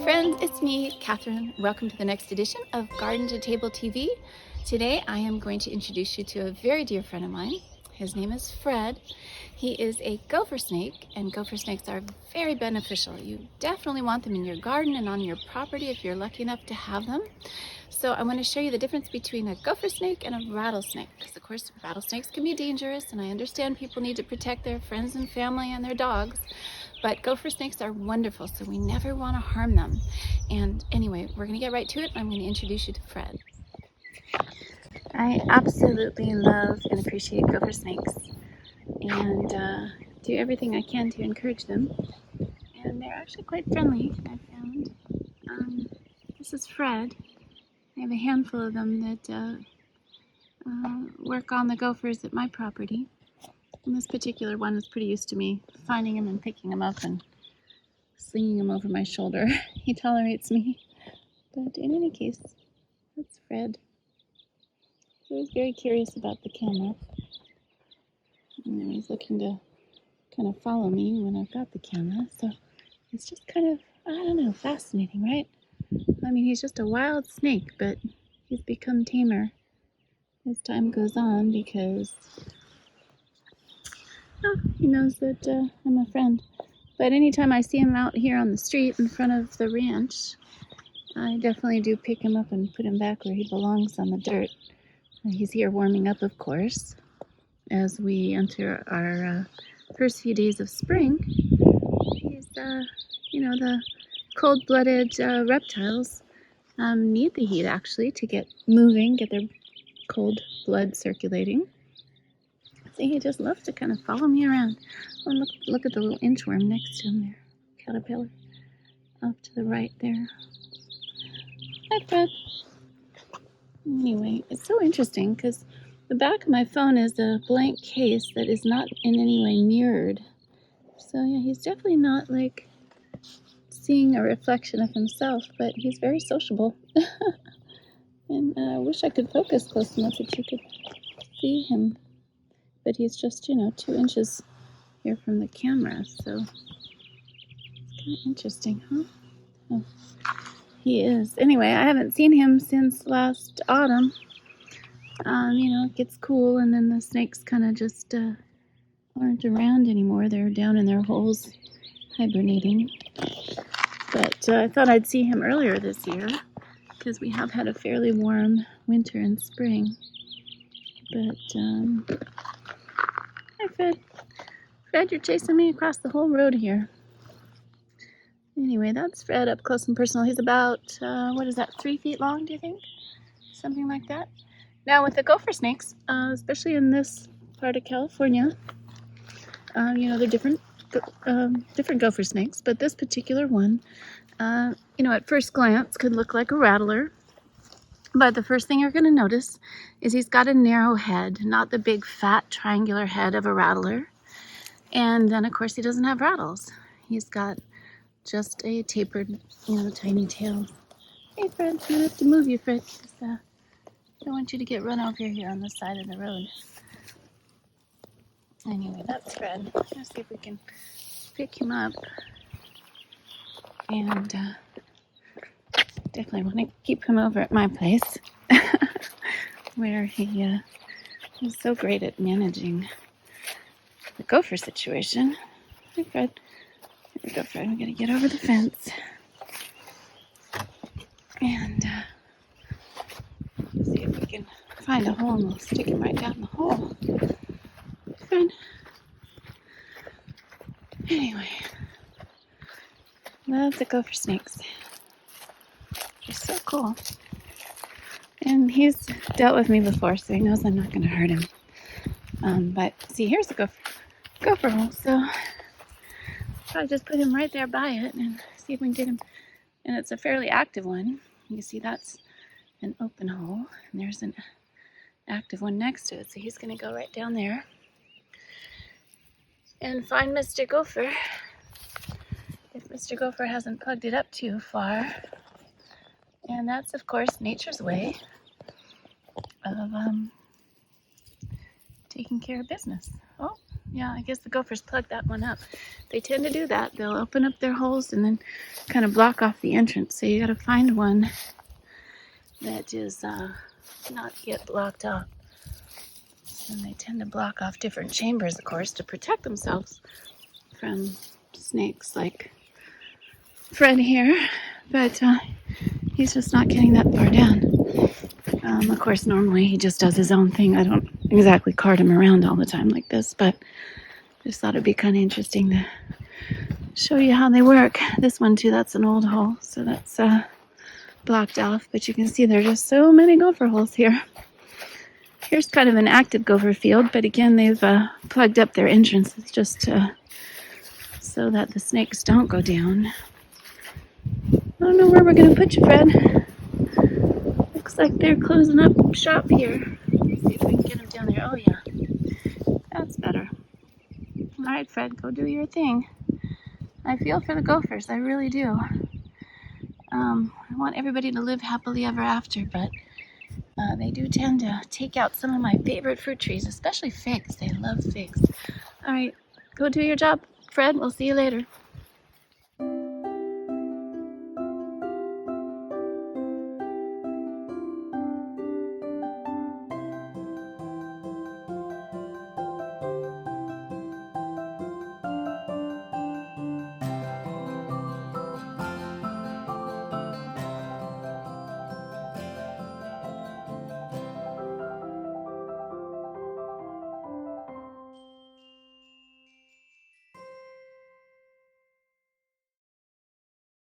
friends, it's me, Catherine. Welcome to the next edition of Garden2TableTV. Today I am going to introduce you to a very dear friend of mine. His name is Fred. He is a gopher snake, and gopher snakes are very beneficial. You definitely want them in your garden and on your property if you're lucky enough to have them. So I want to show you the difference between a gopher snake and a rattlesnake, because of course rattlesnakes can be dangerous, and I understand people need to protect their friends and family and their dogs. But gopher snakes are wonderful, so we never want to harm them. And anyway, we're going to get right to it. I'm going to introduce you to Fred. I absolutely love and appreciate gopher snakes and do everything I can to encourage them. And they're actually quite friendly, I found. This is Fred. I have a handful of them that work on the gophers at my property. And this particular one is pretty used to me finding him and picking him up and slinging him over my shoulder. He tolerates me. But in any case, that's Fred. He was very curious about the camera. And he's looking to kind of follow me when I've got the camera. So it's just kind of, I don't know, fascinating, right? I mean, he's just a wild snake, but he's become tamer as time goes on because he knows that I'm a friend. But anytime I see him out here on the street in front of the ranch, I definitely do pick him up and put him back where he belongs on the dirt. He's here warming up, of course, as we enter our first few days of spring. He's, the cold-blooded reptiles need the heat, actually, to get moving, get their cold blood circulating. See, he just loves to kind of follow me around. Oh, look at the little inchworm next to him there. Caterpillar. Off to the right there. Hi, Fred. Anyway, it's so interesting because the back of my phone is a blank case that is not in any way mirrored. So yeah, he's definitely not like seeing a reflection of himself, but he's very sociable. And I wish I could focus close enough that you could see him. But he's just, 2 inches here from the camera, so it's kind of interesting, huh? Oh, he is. Anyway, I haven't seen him since last autumn. It gets cool, and then the snakes kind of just aren't around anymore. They're down in their holes hibernating. But I thought I'd see him earlier this year because we have had a fairly warm winter and spring. But hi, Fred. Fred, you're chasing me across the whole road here. Anyway, that's Fred up close and personal. He's about, 3 feet long, do you think? Something like that. Now with the gopher snakes, especially in this part of California, they're different gopher snakes, but this particular one, at first glance could look like a rattler. But the first thing you're going to notice is he's got a narrow head, not the big fat triangular head of a rattler. And then, of course, he doesn't have rattles. He's got just a tapered, tiny tail. Hey, Fred, I'm going to have to move you, Fred. I don't want you to get run over here on the side of the road. Anyway, that's Fred. Let's see if we can pick him up. And definitely want to keep him over at my place where he is so great at managing the gopher situation. Hi, Fred. Here we go, Fred. We're going to get over the fence. And see if we can find a hole, and we'll stick him right down the hole. Fred. Anyway, love the gopher snakes. They're so cool. And he's dealt with me before, so he knows I'm not going to hurt him. But see, here's the gopher hole, so probably just put him right there by it and see if we can get him. And it's a fairly active one. You see that's an open hole, and there's an active one next to it. So he's going to go right down there and find Mr. Gopher, if Mr. Gopher hasn't plugged it up too far. And that's, of course, nature's way of taking care of business. Oh, Yeah, I guess the gophers plugged that one up. They tend to do that. They'll open up their holes and then kind of block off the entrance. So you got to find one that is not yet blocked off. And they tend to block off different chambers, of course, to protect themselves from snakes like Fred here. But he's just not getting that far down. Of course, normally he just does his own thing. I don't exactly cart him around all the time like this, but just thought it'd be kind of interesting to show you how they work. This one too, that's an old hole, so that's blocked off, but you can see there are just so many gopher holes here. Here's kind of an active gopher field, but again, they've plugged up their entrances just so that the snakes don't go down. I don't know where we're going to put you, Fred. Looks like they're closing up shop here. Let's see if we can get them down there. Oh, yeah. That's better. All right, Fred, go do your thing. I feel for the gophers. I really do. I want everybody to live happily ever after, but they do tend to take out some of my favorite fruit trees, especially figs. They love figs. All right, go do your job, Fred. We'll see you later.